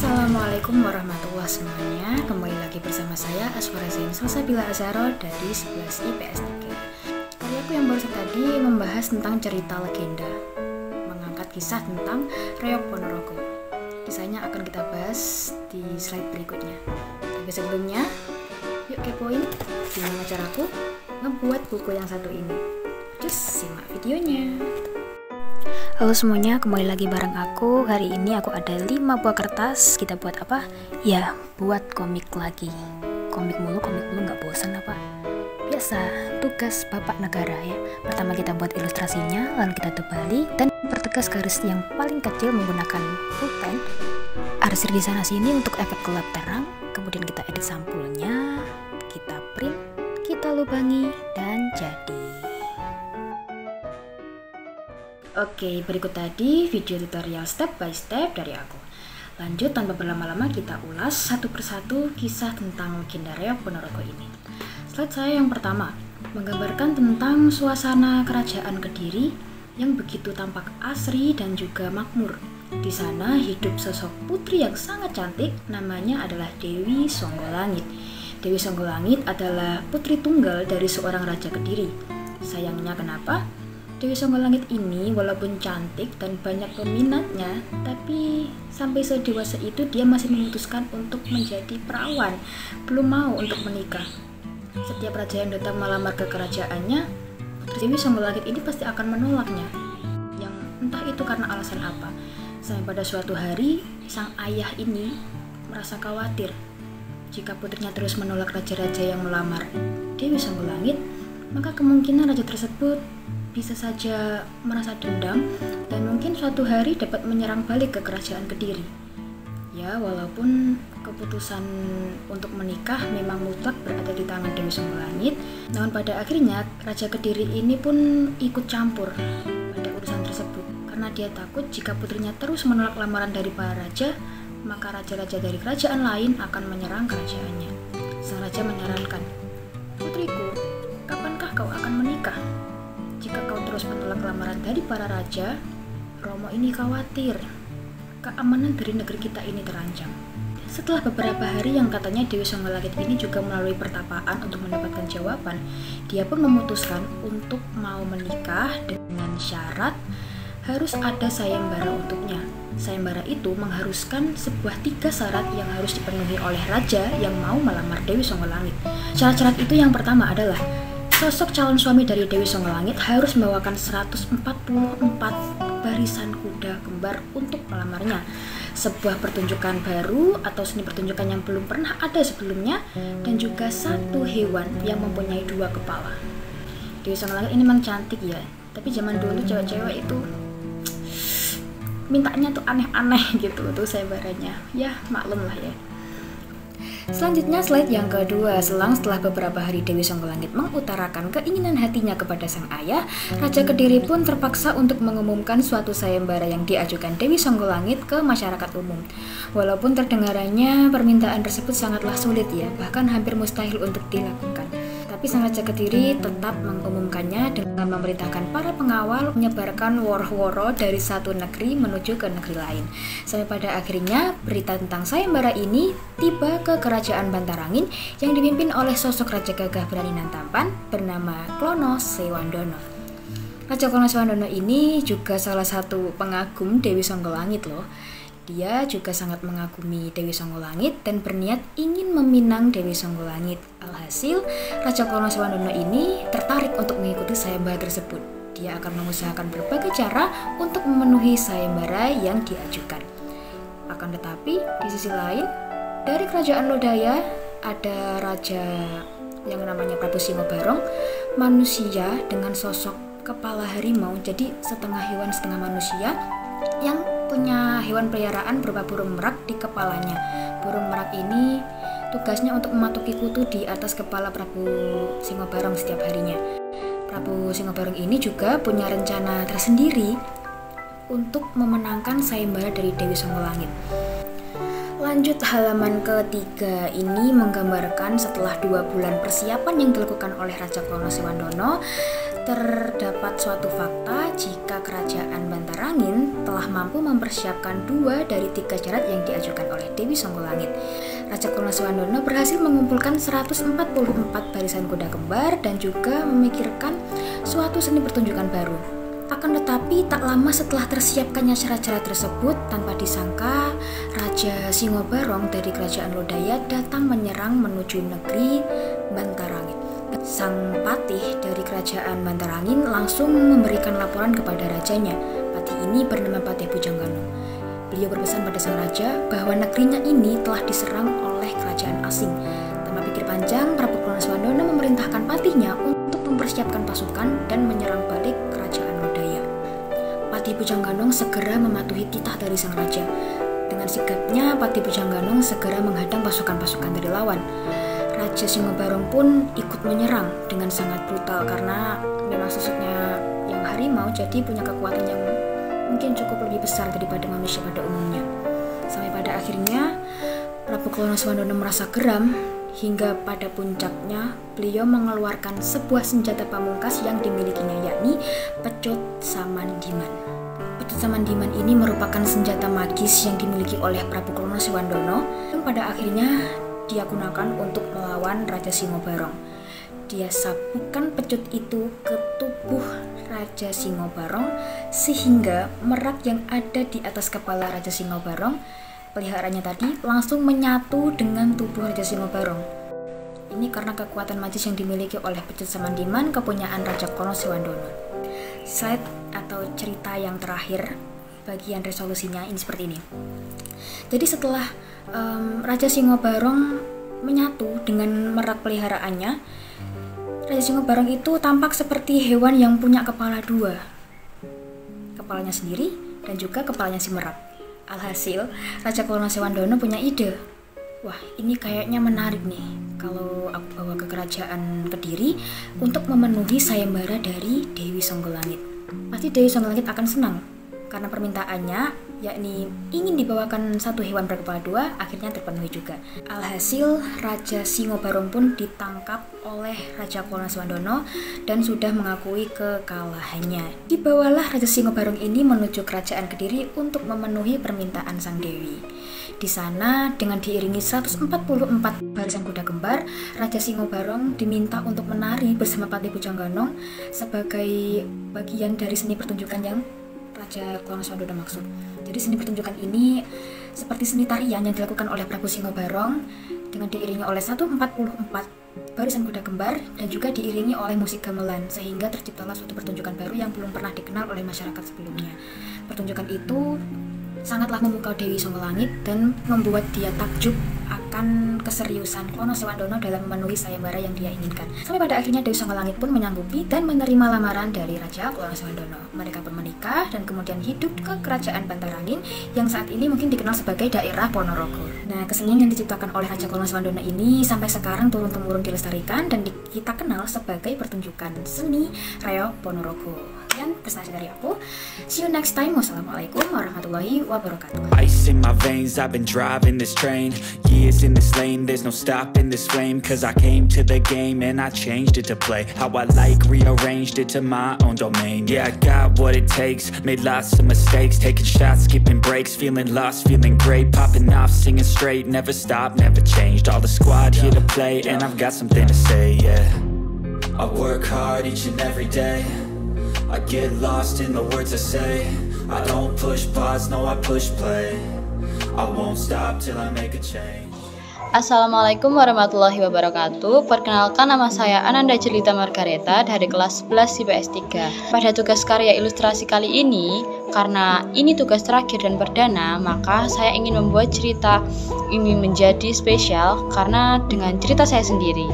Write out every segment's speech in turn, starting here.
Assalamualaikum warahmatullahi semuanya. Kembali lagi bersama saya Aswara Zain Salsabila Azharo dari 11 IPS 3. Karyaku yang barusan tadi membahas tentang cerita legenda, mengangkat kisah tentang Reog Ponorogo. Kisahnya akan kita bahas di slide berikutnya. Tapi sebelumnya, yuk kepoin gimana caraku ngebuat buku yang satu ini. Cus, simak videonya. Halo semuanya, kembali lagi bareng aku. Hari ini aku ada 5 buah kertas. Kita buat apa? Ya, buat komik lagi. Komik mulu gak bosan apa? Biasa, tugas bapak negara ya. Pertama kita buat ilustrasinya, lalu kita tebali dan pertegas garis yang paling kecil menggunakan pulpen. Arsir di sana sini untuk efek gelap terang. Kemudian kita edit sampulnya, kita print, kita lubangi, dan jadi. Oke, berikut tadi video tutorial step by step dari aku. Lanjut tanpa berlama-lama kita ulas satu persatu kisah tentang legenda Reog Ponorogo ini. Slide saya yang pertama menggambarkan tentang suasana kerajaan Kediri yang begitu tampak asri dan juga makmur. Di sana hidup sosok putri yang sangat cantik, namanya adalah Dewi Songgolangit. Dewi Songgolangit adalah putri tunggal dari seorang raja Kediri. Sayangnya kenapa? Dewi Songgolangit ini walaupun cantik dan banyak peminatnya, tapi sampai sedewasa itu dia masih memutuskan untuk menjadi perawan, belum mau untuk menikah. Setiap raja yang datang melamar ke kerajaannya, Putri Dewi Songgolangit ini pasti akan menolaknya. Yang entah itu karena alasan apa. Sampai pada suatu hari, sang ayah ini merasa khawatir jika putrinya terus menolak raja-raja yang melamar Dewi Songgolangit, maka kemungkinan raja tersebut bisa saja merasa dendam dan mungkin suatu hari dapat menyerang balik ke kerajaan Kediri. Ya, walaupun keputusan untuk menikah memang mutlak berada di tangan Dewi Songgolangit, namun pada akhirnya Raja Kediri ini pun ikut campur pada urusan tersebut karena dia takut jika putrinya terus menolak lamaran dari para raja, maka raja-raja dari kerajaan lain akan menyerang kerajaannya. Sang raja menyarankan, "Putriku, kapankah kau akan menikah? Jika kau terus menolak lamaran dari para raja, Romo ini khawatir keamanan dari negeri kita ini terancam." Setelah beberapa hari yang katanya Dewi Songgolangit ini juga melalui pertapaan untuk mendapatkan jawaban, dia pun memutuskan untuk mau menikah dengan syarat harus ada sayembara untuknya. Sayembara itu mengharuskan sebuah 3 syarat yang harus dipenuhi oleh raja yang mau melamar Dewi Songgolangit. Syarat-syarat itu yang pertama adalah sosok calon suami dari Dewi Songgolangit harus membawakan 144 barisan kuda kembar untuk melamarnya. Sebuah pertunjukan baru atau seni pertunjukan yang belum pernah ada sebelumnya, dan juga 1 hewan yang mempunyai 2 kepala. Dewi Songgolangit ini memang cantik ya, tapi zaman dulu cewek-cewek itu mintanya tuh aneh-aneh gitu tuh sayembaranya. Ya maklum lah ya. Selanjutnya slide yang kedua. Setelah beberapa hari Dewi Songgolangit mengutarakan keinginan hatinya kepada sang ayah, Raja Kediri pun terpaksa untuk mengumumkan suatu sayembara yang diajukan Dewi Songgolangit ke masyarakat umum. Walaupun terdengarannya permintaan tersebut sangatlah sulit ya, bahkan hampir mustahil untuk dilakukan. Tapi sang Raja Kediri tetap mengumumkannya dengan memerintahkan para pengawal menyebarkan woro-woro dari satu negeri menuju ke negeri lain. Sampai pada akhirnya berita tentang sayembara ini tiba ke kerajaan Bantarangin yang dipimpin oleh sosok raja gagah berani dan tampan bernama Klono Sewandono. Raja Klono Sewandono ini juga salah satu pengagum Dewi Songgolangit loh. Dia juga sangat mengagumi Dewi Songgolangit dan berniat ingin meminang Dewi Songgolangit. Alhasil, Raja Klono Sewandono ini tertarik untuk mengikuti sayembara tersebut. Dia akan mengusahakan berbagai cara untuk memenuhi sayembara yang diajukan. Akan tetapi, di sisi lain, dari kerajaan Lodaya ada raja yang namanya Prabu Singobarong, manusia dengan sosok kepala harimau, jadi setengah hewan setengah manusia, yang punya hewan peliharaan berupa burung merak di kepalanya. Burung merak ini tugasnya untuk mematuki kutu di atas kepala Prabu Singobarong setiap harinya. Prabu Singobarong ini juga punya rencana tersendiri untuk memenangkan sayembara dari Dewi Songgolangit. Lanjut halaman ketiga ini menggambarkan setelah 2 bulan persiapan yang dilakukan oleh Raja Klono Sewandono, Terdapat suatu fakta jika kerajaan Bantarangin telah mampu mempersiapkan 2 dari 3 syarat yang diajukan oleh Dewi Songgolangit. Raja Kurnasawandono berhasil mengumpulkan 144 barisan kuda kembar dan juga memikirkan suatu seni pertunjukan baru. Akan tetapi tak lama setelah tersiapkannya syarat-syarat tersebut, tanpa disangka Raja Singobarong dari kerajaan Lodaya datang menyerang menuju negeri Bantarangin. Sang patih dari kerajaan Bantarangin langsung memberikan laporan kepada rajanya. Patih ini bernama Patih Pujanggano. Beliau berpesan pada sang raja bahwa negerinya ini telah diserang oleh kerajaan asing. Tanpa pikir panjang, Prabu Kurnasawandono memerintahkan patihnya untuk mempersiapkan pasukan dan menyerang balik kerajaan Lodaya. Patih Pujanggano segera mematuhi titah dari sang raja. Dengan sigapnya, Patih Pujanggano segera menghadang pasukan-pasukan dari lawan. Raja Singobarong pun ikut menyerang dengan sangat brutal karena memang sosoknya yang harimau, jadi punya kekuatan yang mungkin cukup lebih besar daripada manusia pada umumnya. Sampai pada akhirnya Prabu Kurnasawandono merasa geram hingga pada puncaknya beliau mengeluarkan sebuah senjata pamungkas yang dimilikinya, yakni Pecut Samandiman. Pecut Samandiman ini merupakan senjata magis yang dimiliki oleh Prabu Kurnasawandono yang pada akhirnya dia gunakan untuk melawan Raja Singobarong. Dia sabukkan pecut itu ke tubuh Raja Singobarong sehingga merak yang ada di atas kepala Raja Singobarong, peliharaannya tadi, langsung menyatu dengan tubuh Raja Singobarong. Ini karena kekuatan magis yang dimiliki oleh Pecut Samandiman, kepunyaan Raja Kurnasawandono. Slide atau cerita yang terakhir, bagian resolusinya ini seperti ini. Jadi setelah Raja Singobarong menyatu dengan merak peliharaannya, Raja Singobarong itu tampak seperti hewan yang punya kepala 2, kepalanya sendiri dan juga kepalanya si merak. Alhasil Raja Kurnasawandono punya ide, wah ini kayaknya menarik nih kalau aku bawa ke kerajaan Kediri untuk memenuhi sayembara dari Dewi Songgolangit. Pasti Dewi Songgolangit akan senang karena permintaannya, yakni ingin dibawakan satu hewan berkepala 2, akhirnya terpenuhi juga. Alhasil Raja Singobarong pun ditangkap oleh Raja Kurnasawandono dan sudah mengakui kekalahannya. Dibawalah Raja Singobarong ini menuju kerajaan Kediri untuk memenuhi permintaan sang dewi. Di sana dengan diiringi 144 barisan kuda kembar, Raja Singobarong diminta untuk menari bersama Patih Pujanggano sebagai bagian dari seni pertunjukan yang Raja Kurnasawandono maksud. Jadi seni pertunjukan ini seperti seni tarian yang dilakukan oleh Prabu Singobarong dengan diiringi oleh 144 barisan kuda kembar dan juga diiringi oleh musik gamelan, sehingga terciptalah suatu pertunjukan baru yang belum pernah dikenal oleh masyarakat sebelumnya. Pertunjukan itu sangatlah memukau Dewi Songgolangit dan membuat dia takjub akan keseriusan Kurnasawandono dalam memenuhi sayembara yang dia inginkan. Sampai pada akhirnya Dewi Songgolangit pun menyanggupi dan menerima lamaran dari Raja Kurnasawandono. Mereka pun menikah dan kemudian hidup ke kerajaan Bantarangin yang saat ini mungkin dikenal sebagai daerah Ponorogo. Nah, kesenian yang diciptakan oleh Raja Kurnasawandono ini sampai sekarang turun-temurun dilestarikan dan kita kenal sebagai pertunjukan seni reok Ponorogo. Sekian presentasi dari aku. See you next time. Wassalamualaikum warahmatullahi wabarakatuh. Ice in my veins, I've been driving this train. Years in this lane, there's no stopping this flame. Cause I came to the game and I changed it to play how I like, rearranged it to my own domain. Yeah, I got what it takes, made lots of mistakes, taking shots, skipping breaks, feeling lost, feeling great, popping off, singing straight, never stopped, never changed. All the squad here to play and I've got something to say, yeah. I work hard each and every day, I get lost in the words I say. I don't push pause, no I push play. I won't stop till I make a change. Assalamualaikum warahmatullahi wabarakatuh. Perkenalkan, nama saya Ananda Jelita Margareta dari kelas 11 IPS 3. Pada tugas karya ilustrasi kali ini, karena ini tugas terakhir dan perdana, maka saya ingin membuat cerita ini menjadi spesial karena dengan cerita saya sendiri.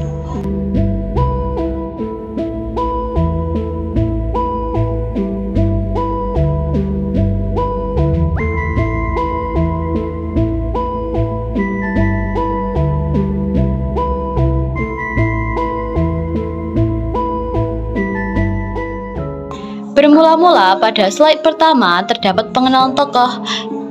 Bermula-mula pada slide pertama terdapat pengenalan tokoh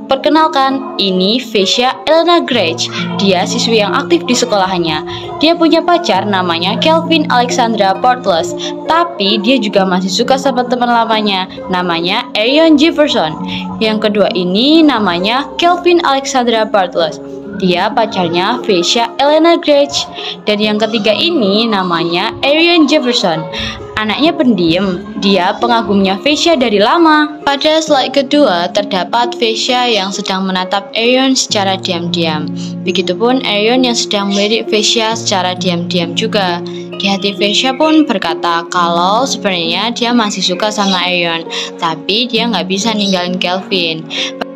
Perkenalkan, ini Vesha Elena Grace. Dia siswi yang aktif di sekolahannya. Dia punya pacar namanya Kelvin Alexandra Portless. Tapi dia juga masih suka sama teman lamanya, namanya Arion Jefferson. Yang kedua ini namanya Kelvin Alexandra Portless. Dia pacarnya Vesha Elena Grace. Dan yang ketiga ini namanya Arion Jefferson. Anaknya pendiam, dia pengagumnya Vesha dari lama. Pada slide kedua terdapat Vesha yang sedang menatap Arion secara diam-diam. Begitupun Arion yang sedang melirik Vesha secara diam-diam juga. Di hati Vesha pun berkata kalau sebenarnya dia masih suka sama Arion, tapi dia nggak bisa ninggalin Kelvin.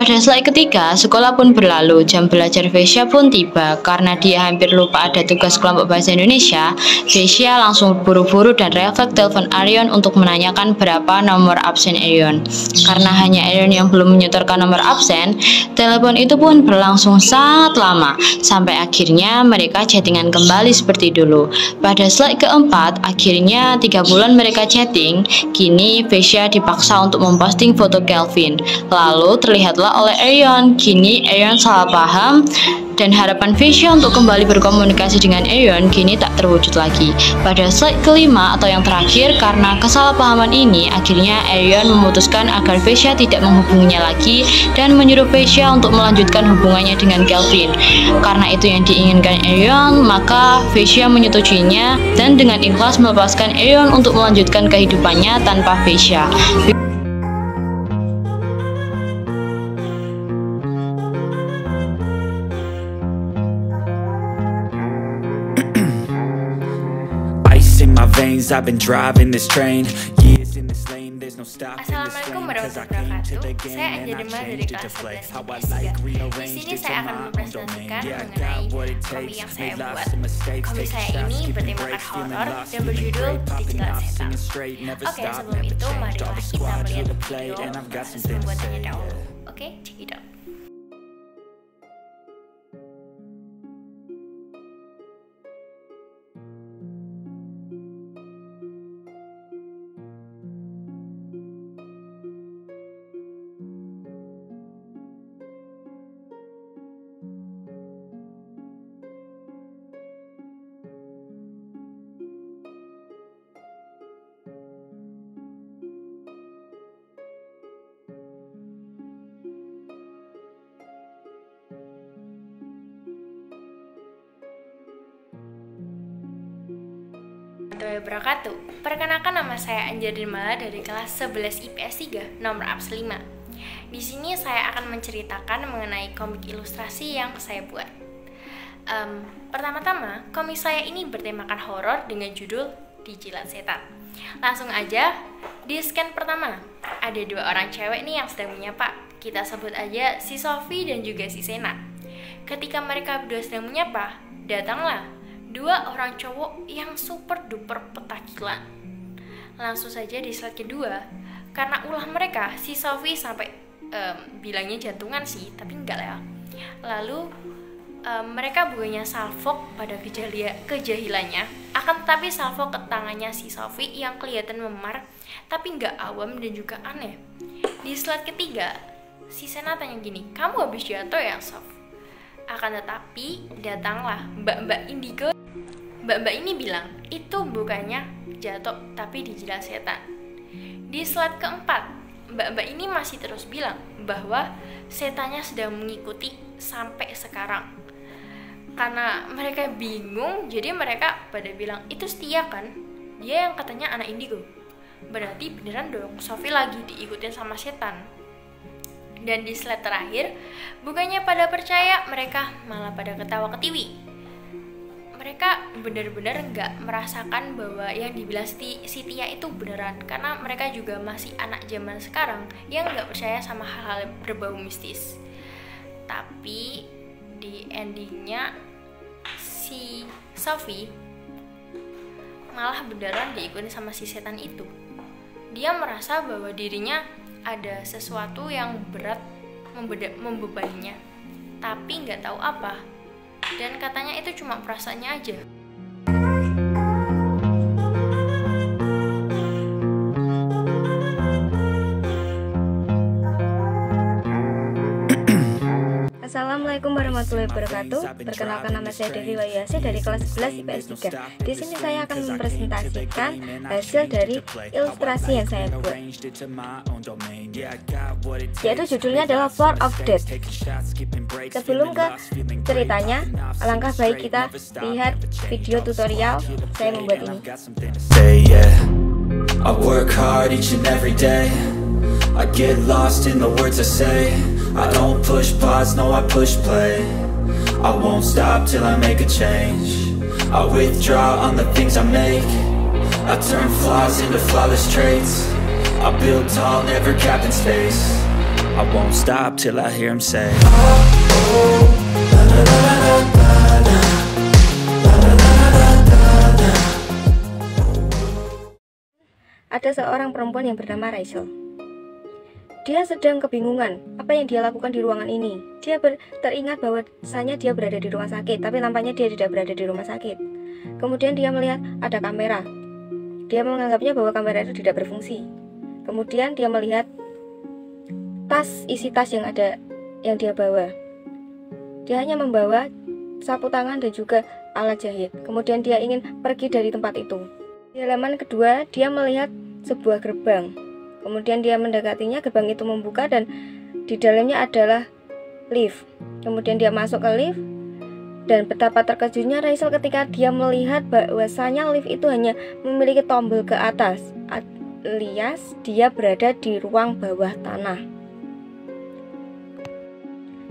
Pada slide ketiga, sekolah pun berlalu. Jam belajar Vesha pun tiba. Karena dia hampir lupa ada tugas kelompok bahasa Indonesia, Vesha langsung buru-buru dan refleks telepon Arion untuk menanyakan berapa nomor absen Arion. Karena hanya Arion yang belum menyetorkan nomor absen, telepon itu pun berlangsung sangat lama. Sampai akhirnya mereka chattingan kembali seperti dulu. Pada slide keempat, akhirnya 3 bulan mereka chatting. Kini Vesha dipaksa untuk memposting foto Kelvin. Lalu terlihatlah oleh Arion. Kini Arion salah paham dan harapan Vesha untuk kembali berkomunikasi dengan Arion kini tak terwujud lagi. Pada slide kelima atau yang terakhir, karena kesalahpahaman ini, akhirnya Arion memutuskan agar Vesha tidak menghubunginya lagi dan menyuruh Vesha untuk melanjutkan hubungannya dengan Kelvin. Karena itu yang diinginkan Arion, maka Vesha menyetujuinya dan dengan ikhlas melepaskan Arion untuk melanjutkan kehidupannya tanpa Vesha. In my veins, I've been driving this train. Years in this lane, there's no stopping this Assalamualaikum flame. Cause I warahmatullahi came to the wabarakatuh. game Saya and Anja I Demar dari changed it to kelas play 11 how I IPS 3. like, Di rearranged sini it to saya akan my own domain. mempresentasikan Yeah, I mengenai got what it komik takes, yang saya made buat. lots of mistakes, Komik taking saya shots, ini keeping bertemakan breaks, feeling horor lost, dan feeling berjudul great, Putih popping Jilat off, Setan. singing straight, never Oke, stop, sebelum never itu change. marilah All the kita squad melihat to the video plate, and I've got proses something to pembuatannya say. dahulu. Oke, check it out. Warahmatullahi wabarakatuh. Perkenalkan, nama saya Anja Demar dari kelas 11 IPS 3, nomor absen 5. Di sini saya akan menceritakan mengenai komik ilustrasi yang saya buat. Pertama-tama, komik saya ini bertemakan horor dengan judul Dijilat Setan. Langsung aja, di scan pertama, ada 2 orang cewek nih yang sedang menyapa. Kita sebut aja si Sophie dan juga si Sena. Ketika mereka berdua sedang menyapa, datanglah 2 orang cowok yang super duper petakilan. Langsung saja di slide kedua, karena ulah mereka, si Sophie sampai bilangnya jantungan sih, tapi enggak lah ya. Lalu mereka bukannya salfok pada kejahilannya, akan tetapi salfok ke tangannya si Sophie yang kelihatan memar, tapi enggak awam dan juga aneh. Di slide ketiga, si Sena tanya gini, "Kamu habis jatuh ya, Sof?" Akan tetapi datanglah Mbak Indigo. Mbak ini bilang, itu bukannya jatuh tapi dijilat setan. Di slide keempat, Mbak ini masih terus bilang bahwa setannya sedang mengikuti sampai sekarang. Karena mereka bingung, jadi mereka pada bilang, itu Setia kan? Dia yang katanya anak indigo. Berarti beneran dong, Sophie lagi diikutin sama setan. Dan di slide terakhir, bukannya pada percaya, mereka malah pada ketawa ketiwi. Mereka benar-benar nggak merasakan bahwa yang dibilang si Tia itu beneran, karena mereka juga masih anak zaman sekarang yang nggak percaya sama hal-hal berbau mistis. Tapi di endingnya si Sophie malah beneran diikuti sama si setan itu. Dia merasa bahwa dirinya ada sesuatu yang berat membebaninya, tapi nggak tahu apa. Dan katanya itu cuma perasaannya aja. Assalamualaikum warahmatullahi wabarakatuh. Perkenalkan, nama saya Devi Wahyasi dari kelas 11 IPS 3. Di sini saya akan mempresentasikan hasil dari ilustrasi yang saya buat, yaitu judulnya adalah Flower of Death. Sebelum ke ceritanya, alangkah baik kita lihat video tutorial saya membuat ini. I work hard each and every day. I get lost in the words I say. I don't push pause, no I push play. I won't stop till I make a change. I withdraw on the things I make. I turn flaws into flawless traits. I build tall, never capped in space. I won't stop till I hear him say, oh, oh, la, la, la, la, la, la. Ada seorang perempuan yang bernama Rachel. Dia sedang kebingungan apa yang dia lakukan di ruangan ini. Dia teringat bahwasanya dia berada di rumah sakit, tapi nampaknya dia tidak berada di rumah sakit. Kemudian dia melihat ada kamera. Dia menganggapnya bahwa kamera itu tidak berfungsi. Kemudian dia melihat isi tas yang dia bawa. Dia hanya membawa sapu tangan dan juga alat jahit. Kemudian dia ingin pergi dari tempat itu. Di halaman kedua, dia melihat sebuah gerbang. Kemudian dia mendekatinya, gerbang itu membuka dan di dalamnya adalah lift. Kemudian dia masuk ke lift dan betapa terkejutnya Rachel ketika dia melihat bahwasanya lift itu hanya memiliki tombol ke atas, alias dia berada di ruang bawah tanah.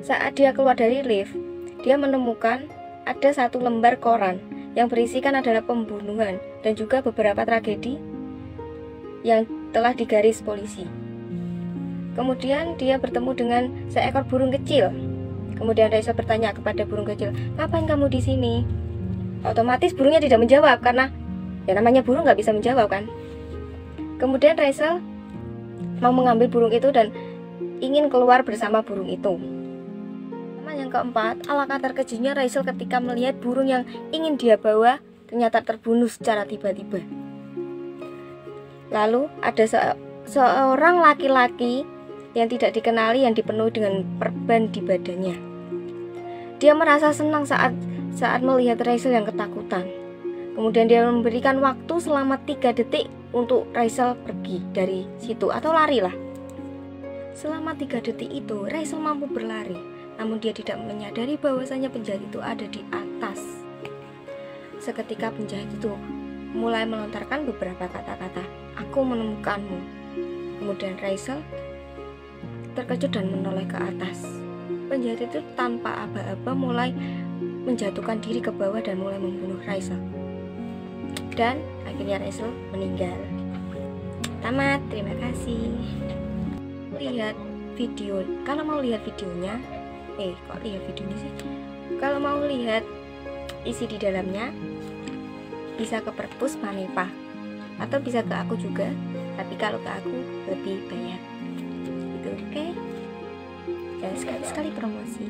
Saat dia keluar dari lift, dia menemukan ada satu lembar koran yang berisikan adalah pembunuhan dan juga beberapa tragedi yang telah digaris polisi. Kemudian dia bertemu dengan seekor burung kecil. Kemudian Rachel bertanya kepada burung kecil, "Ngapain kamu di sini?" Otomatis burungnya tidak menjawab karena ya namanya burung nggak bisa menjawab kan. Kemudian Rachel mau mengambil burung itu dan ingin keluar bersama burung itu. Yang keempat, alangkah terkejutnya Rachel ketika melihat burung yang ingin dia bawa ternyata terbunuh secara tiba-tiba. Lalu ada seorang laki-laki yang tidak dikenali yang dipenuhi dengan perban di badannya. Dia merasa senang saat melihat Rachel yang ketakutan. Kemudian dia memberikan waktu selama 3 detik untuk Rachel pergi dari situ atau larilah. Selama 3 detik itu Rachel mampu berlari, namun dia tidak menyadari bahwasanya penjahat itu ada di atas. Seketika penjahat itu mulai melontarkan beberapa kata-kata, "Aku menemukanmu." Kemudian Rachel terkejut dan menoleh ke atas. Penjahat itu tanpa aba-aba mulai menjatuhkan diri ke bawah dan mulai membunuh Rachel. Dan akhirnya Rachel meninggal. Tamat, terima kasih. Lihat video. Kalau mau lihat videonya, kalau mau lihat isi di dalamnya, bisa ke Perpus Manepa atau bisa ke aku juga, tapi kalau ke aku lebih banyak gitu, oke? Dan sekali-sekali promosi.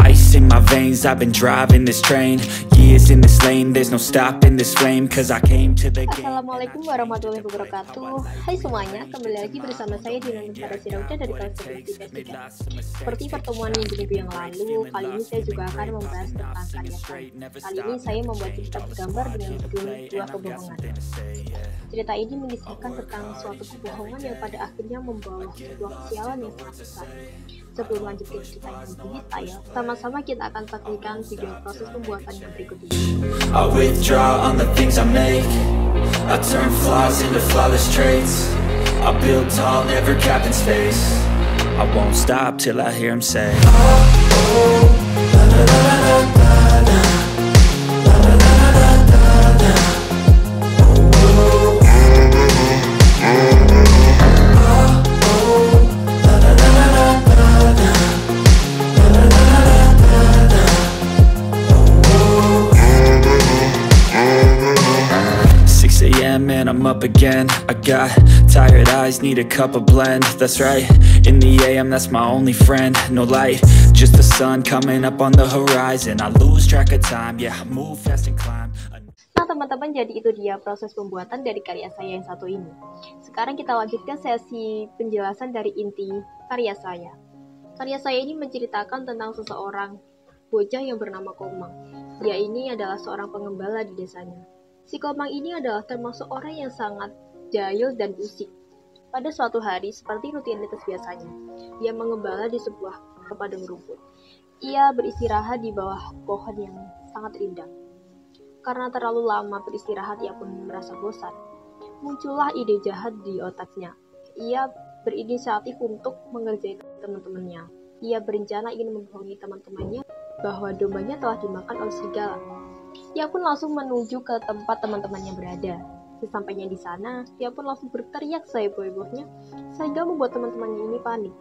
Ice in my veins, I've been driving this train. Years in this lane, there's no stopping this flame. Cause I came to the game. Assalamualaikum warahmatullahi wabarakatuh. Hai semuanya, kembali lagi bersama saya Dina Nusara Sirauda dari kelas 11 IPS 3. Seperti pertemuan minggu yang lalu, kali ini saya juga akan membahas tentang karya saya. Kali ini saya membuat cerita bergambar dengan judul Dua Kebohongan. Cerita ini mengisahkan tentang suatu kebohongan yang pada akhirnya membawa sebuah kesialan yang sangat besar. Sebelum lanjut ke cerita yang lebih detail, sama-sama kita akan saksikan video proses pembuatan yang berikut ini. I withdraw on the things I make. I turn flaws into flawless traits. I build tall, never capped in space. I won't stop till I hear him say, oh, oh, la, la, la, la, la, la. La, la, la, la, la, la, la. And I'm up again. I got tired eyes, need a cup of blend. That's right, in the AM, that's my only friend. No light, just the sun coming up on the horizon. I lose track of time, yeah, I move fast and climb. teman-teman, jadi itu dia proses pembuatan dari karya saya yang satu ini. Sekarang kita lanjutkan sesi penjelasan dari inti karya saya. Karya saya ini menceritakan tentang seseorang bocah yang bernama Komang. Dia ini adalah seorang pengembala di desanya. Si Komang ini adalah termasuk orang yang sangat jahil dan usik. Pada suatu hari, seperti rutinitas biasanya, dia mengembala di sebuah padang rumput. Ia beristirahat di bawah pohon yang sangat rindang. Karena terlalu lama beristirahat, ia pun merasa bosan. Muncullah ide jahat di otaknya. Ia berinisiatif untuk mengerjai teman-temannya. Ia berencana ingin membohongi teman-temannya bahwa dombanya telah dimakan oleh serigala. Ia pun langsung menuju ke tempat teman-temannya berada. Sesampainya di sana, ia pun langsung berteriak seheboh-hebohnya sehingga membuat teman-temannya ini panik.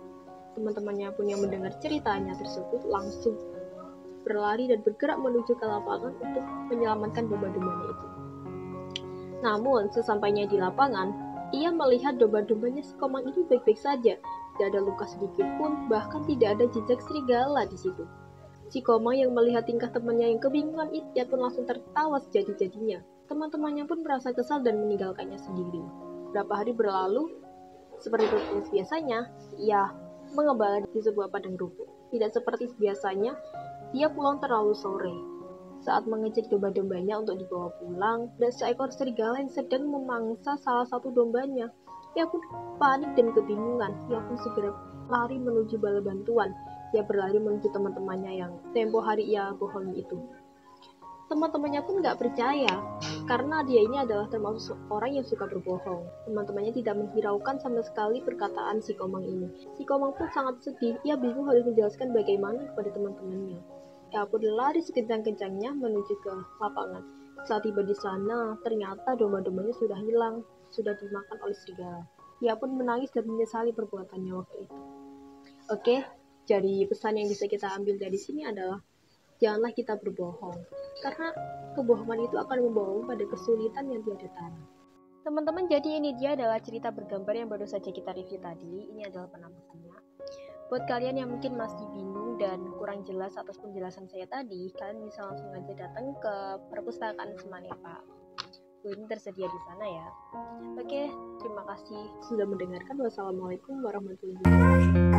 Teman-temannya pun yang mendengar ceritanya tersebut langsung berlari dan bergerak menuju ke lapangan untuk menyelamatkan domba-dombanya itu. Namun, sesampainya di lapangan, ia melihat domba-dombanya si Komang ini baik-baik saja. Tidak ada luka sedikit pun, bahkan tidak ada jejak serigala di situ. Si Komang yang melihat tingkah temannya yang kebingungan itu, ia pun langsung tertawa sejadi-jadinya. Teman-temannya pun merasa kesal dan meninggalkannya sendiri. Beberapa hari berlalu, seperti biasanya, ia mengembala di sebuah padang rumput. Tidak seperti biasanya, dia pulang terlalu sore. Saat mengecek domba-dombanya untuk dibawa pulang, dan seekor serigala yang sedang memangsa salah satu dombanya. Ia pun panik dan kebingungan. Ia pun segera lari menuju balai bantuan. Ia berlari menuju teman-temannya yang tempo hari ia bohongi itu. Teman-temannya pun gak percaya, karena dia ini adalah termasuk orang yang suka berbohong. Teman-temannya tidak menghiraukan sama sekali perkataan si Komang ini. Si Komang pun sangat sedih, ia bingung harus menjelaskan bagaimana kepada teman-temannya. Ia pun lari sekencang-kencangnya menuju ke lapangan. Saat tiba di sana, ternyata domba-dombanya sudah hilang, sudah dimakan oleh serigala. Ia pun menangis dan menyesali perbuatannya waktu itu. Oke, jadi pesan yang bisa kita ambil dari sini adalah janganlah kita berbohong, karena kebohongan itu akan membawa pada kesulitan yang tiada tara. Teman-teman, jadi ini dia adalah cerita bergambar yang baru saja kita review tadi. Ini adalah penampakannya. Buat kalian yang mungkin masih bingung dan kurang jelas atas penjelasan saya tadi, kalian bisa langsung aja datang ke perpustakaan Semanepa. Ini tersedia di sana ya. Oke, terima kasih sudah mendengarkan. Wassalamualaikum warahmatullahi wabarakatuh.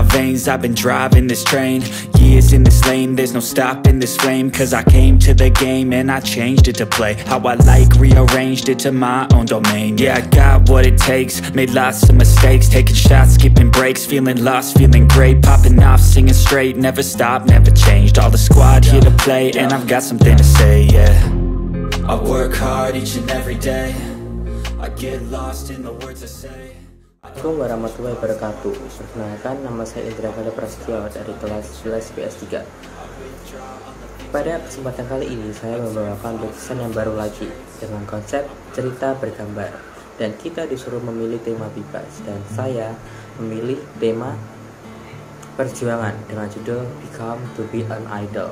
Veins, I've been driving this train, years in this lane, there's no stopping this flame, cause I came to the game and I changed it to play how I like, rearranged it to my own domain. Yeah, I got what it takes, made lots of mistakes, taking shots, skipping breaks, feeling lost, feeling great, popping off, singing straight, never stopped, never changed, all the squad here to play, and I've got something to say, yeah. I work hard each and every day, I get lost in the words I say. Assalamualaikum warahmatullahi wabarakatuh. Perkenalkan, nama saya Indra Pada Prasetyo dari kelas 11 PS 3. Pada kesempatan kali ini saya membawakan lukisan yang baru lagi dengan konsep cerita bergambar, dan kita disuruh memilih tema bebas, dan saya memilih tema perjuangan dengan judul Become to be an Idol.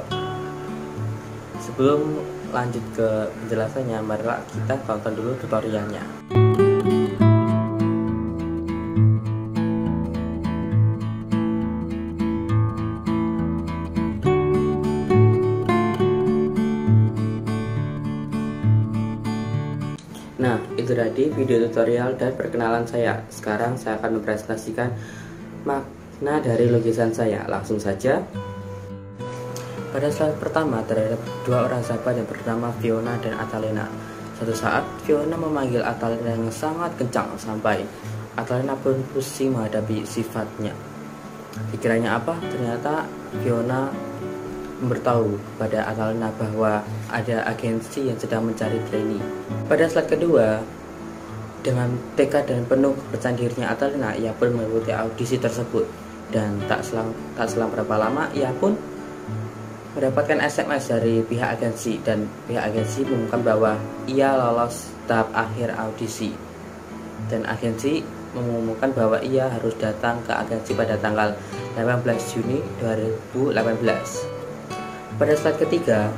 Sebelum lanjut ke penjelasannya, marilah kita tonton dulu tutorialnya. Nah, itu tadi video tutorial dan perkenalan saya. Sekarang saya akan mempresentasikan makna dari lukisan saya. Langsung saja. Pada slide pertama terdapat dua orang sahabat yang bernama Fiona dan Atalena. Suatu saat Fiona memanggil Atalena yang sangat kencang sampai Atalena pun pusing menghadapi sifatnya. Pikirannya apa? Ternyata Fiona memberitahu pada Atalena bahwa ada agensi yang sedang mencari trainee. Pada slide kedua, dengan tekad dan penuh percaya dirinya Atalena, ia pun mengikuti audisi tersebut, dan tak selang berapa lama ia pun mendapatkan SMS dari pihak agensi, dan pihak agensi mengumumkan bahwa ia lolos tahap akhir audisi, dan agensi mengumumkan bahwa ia harus datang ke agensi pada tanggal 18 Juni 2018. Pada slide ketiga,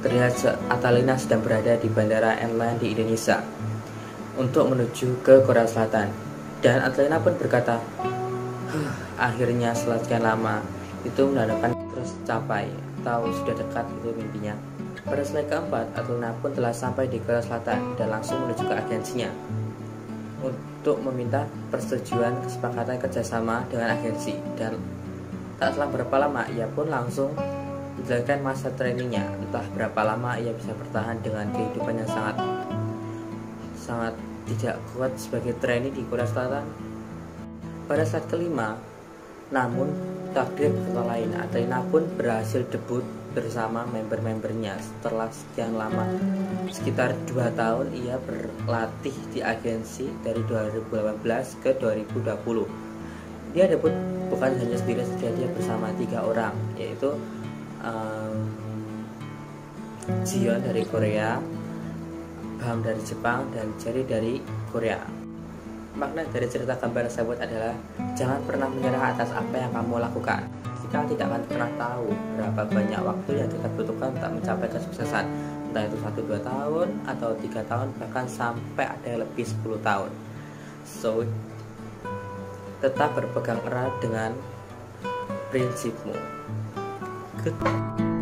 terlihat Atalena sedang berada di bandara airline di Indonesia untuk menuju ke Korea Selatan, Dan Atlena pun berkata, akhirnya setelah sekian lama itu menandakan terus capai, tahu sudah dekat itu mimpinya. Pada slide keempat, Atlena pun telah sampai di Korea Selatan dan langsung menuju ke agensinya untuk meminta persetujuan kesepakatan kerjasama dengan agensi. Dan tak selang berapa lama ia pun langsung menjalankan masa trainingnya. Entah berapa lama ia bisa bertahan dengan kehidupan yang sangat tidak kuat sebagai trainee di Korea Selatan. Pada slide kelima, namun takdir berkata lain, Atlena pun berhasil debut bersama member-membernya setelah sekian lama. Sekitar 2 tahun ia berlatih di agensi dari 2018 ke 2020. Dia debut bukan hanya sendiri saja, dia bersama 3 orang, yaitu Jiyeon dari Korea, Bam dari Jepang, dan Jerry dari Korea. Makna dari cerita gambar tersebut adalah jangan pernah menyerah atas apa yang kamu lakukan. Kita tidak akan pernah tahu berapa banyak waktu yang kita butuhkan untuk mencapai kesuksesan, entah itu 1-2 tahun atau 3 tahun, bahkan sampai ada yang lebih 10 tahun. So, tetap berpegang erat dengan prinsipmu. Good.